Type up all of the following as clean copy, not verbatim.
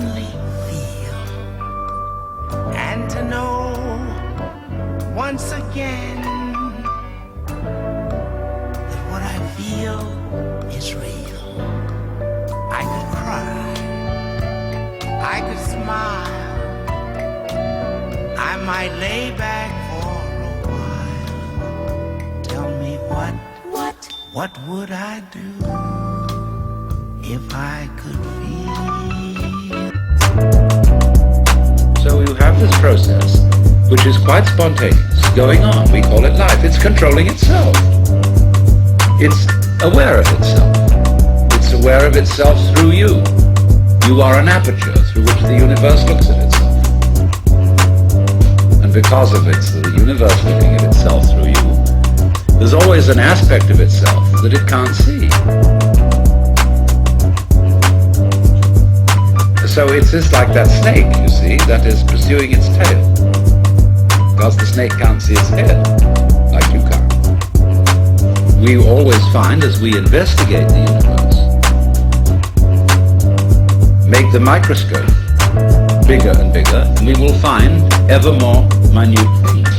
suddenly feel, and to know once again that what I feel is real. I could cry, I could smile, I might lay back for a while. Tell me what would I do if I could feel? So you have this process, which is quite spontaneous, going on. We call it life. It's controlling itself. It's aware of itself. It's aware of itself through you. You are an aperture through which the universe looks at itself. And because of it's the universe looking at itself through you, there's always an aspect of itself that it can't see. So it's just like that snake, you see, that is pursuing its tail. Because the snake can't see its head, like you can't. We always find, as we investigate the universe, make the microscope bigger and bigger, and we will find ever more minute things.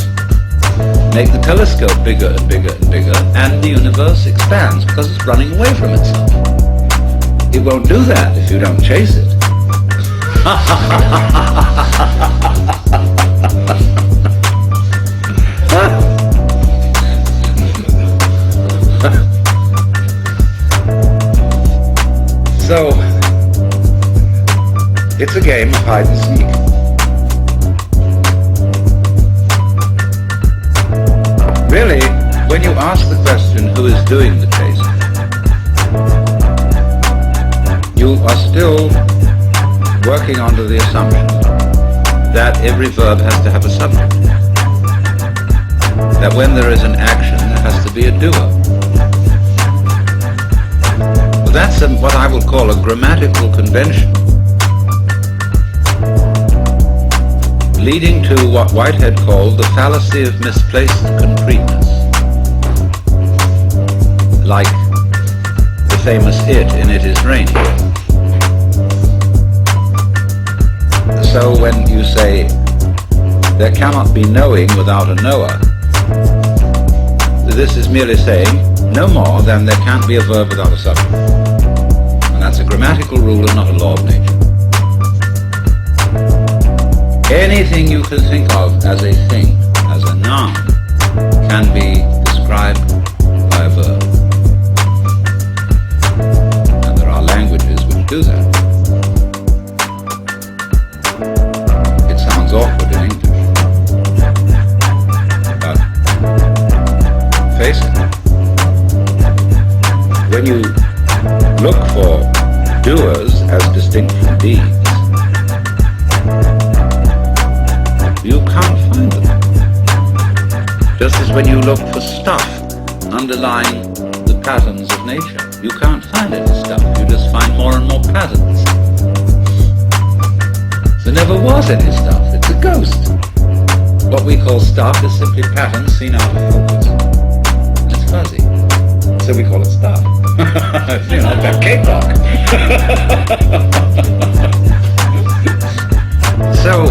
Make the telescope bigger and bigger and bigger, and the universe expands because it's running away from itself. It won't do that if you don't chase it. So, it's a game of hide and seek. Really, when you ask the question, who is doing the chasing, you are still working under the assumption that every verb has to have a subject. That when there is an action, there has to be a doer. Well, that's what I would call a grammatical convention, leading to what Whitehead called the fallacy of misplaced concreteness. Like the famous hit in It Is Raining. So when you say, there cannot be knowing without a knower, this is merely saying no more than there can't be a verb without a subject. And that's a grammatical rule and not a law of nature. Anything you can think of as a thing, as a noun, can be described by a verb. And there are languages which do that. It sounds awkward in English, but face it. When you look for doers as distinct from deeds, you can't find them. Just as when you look for stuff underlying the patterns of nature, you can't find any stuff, you just find more and more patterns. There never was any stuff, it's a ghost. What we call stuff is simply patterns seen out of focus. And it's fuzzy, so we call it stuff. You know, that cakewalk. So,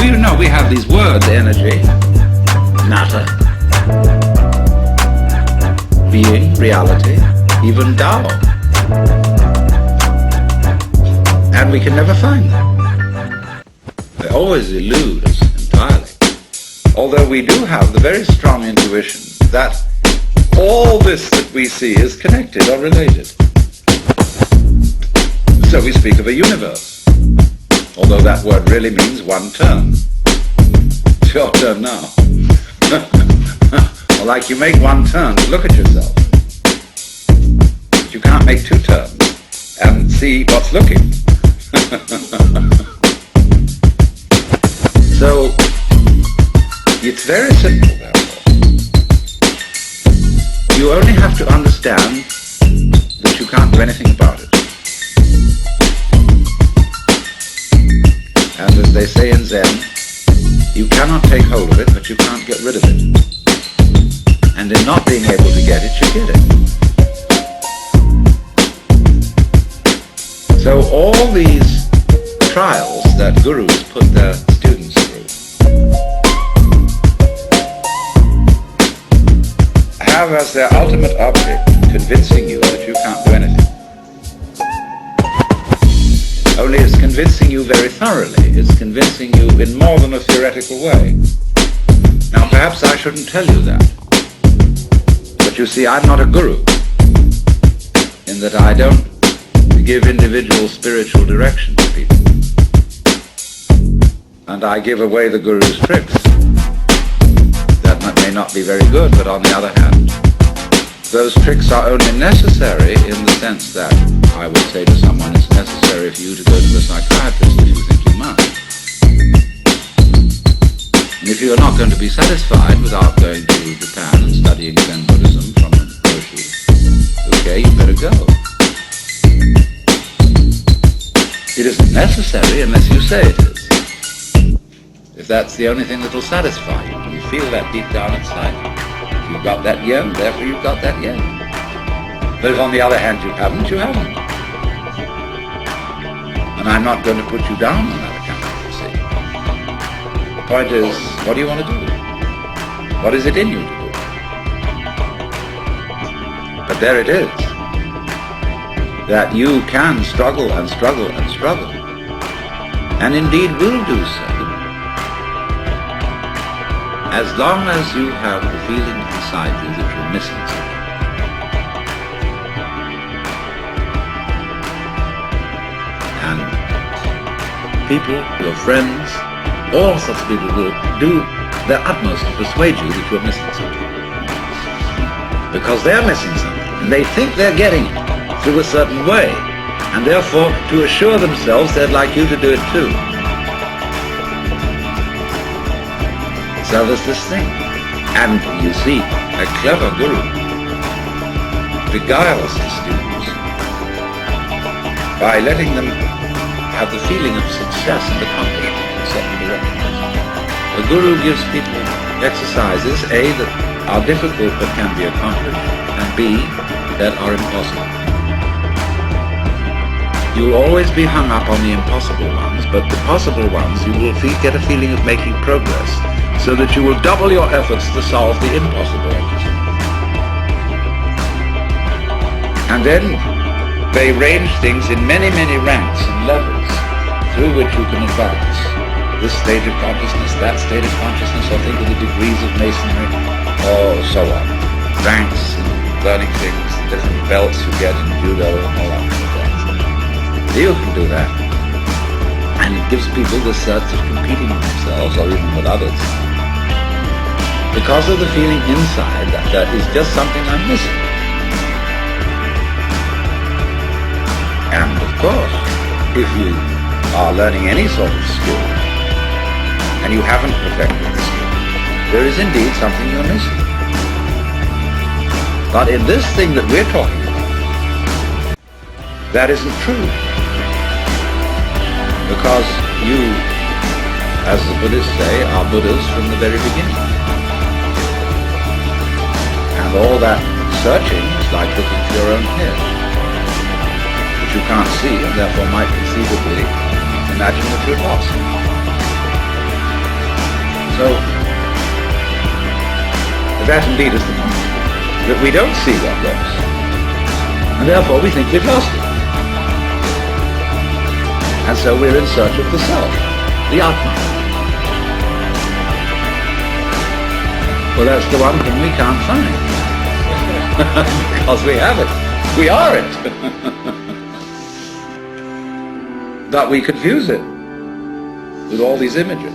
you know, we have these words: energy, matter, being, reality, even Tao. And we can never find them. They always elude us entirely. Although we do have the very strong intuition that all this that we see is connected or related. So we speak of a universe. Although that word really means one turn. It's your turn now. Or like you make one turn to look at yourself. But you can't make two turns and see what's looking. So, it's very simple, therefore. You only have to understand that you can't do anything about it. And as they say in Zen, you cannot take hold of it, but you can't get rid of it. And in not being able to get it, you get it. So all these trials that gurus put their students through have as their ultimate object convincing you that you can't do anything. Only it's convincing you very thoroughly. It's convincing you in more than a theoretical way. Now perhaps I shouldn't tell you that. But you see, I'm not a guru, in that I don't give individual spiritual direction to people. And I give away the guru's tricks. That may not be very good, but on the other hand, those tricks are only necessary in the sense that I would say to someone, it's necessary for you to go to the psychiatrist if you think you must. And if you're not going to be satisfied without going to Japan and studying Zen Buddhism from a Roshi, okay, you better go. It isn't necessary unless you say it is. If that's the only thing that will satisfy you, and you feel that deep down inside you. If you've got that yen, therefore you've got that yen. But if on the other hand you haven't, you haven't. And I'm not going to put you down on that account, you see. The point is, what do you want to do? What is it in you to do? But there it is. That you can struggle and struggle and struggle, and indeed will do so, as long as you have the feeling inside you that you're missing something. And people, your friends, all such people will do their utmost to persuade you that you're missing something. Because they're missing something, and they think they're getting it through a certain way, and therefore, to assure themselves, they'd like you to do it too. So there's this thing. And you see, a clever guru beguiles his students by letting them have the feeling of success and accomplishment in certain directions. A guru gives people exercises, A, that are difficult but can be accomplished, and B, that are impossible. You'll always be hung up on the impossible ones, but the possible ones you will get a feeling of making progress, so that you will double your efforts to solve the impossible. And then they range things in many, many ranks and levels through which you can advance. This stage of consciousness, that state of consciousness, or think of the degrees of masonry, or so on. Ranks and learning things, different belts you get in judo and all that kind of thing. You can do that. And it gives people the sense of competing with themselves or even with others, because of the feeling inside that there is just something I'm missing. And of course, if you are learning any sort of skill and you haven't perfected the skill, there is indeed something you're missing. But in this thing that we're talking about, that isn't true. Because you, as the Buddhists say, are Buddhas from the very beginning. And all that searching is like looking for your own head, which you can't see and therefore might conceivably imagine that you're lost. So, that indeed is the point, that we don't see what looks, and therefore we think we've lost it. And so we're in search of the self, the Atma. Well, that's the one thing we can't find. Because we have it. We are it. But we confuse it with all these images.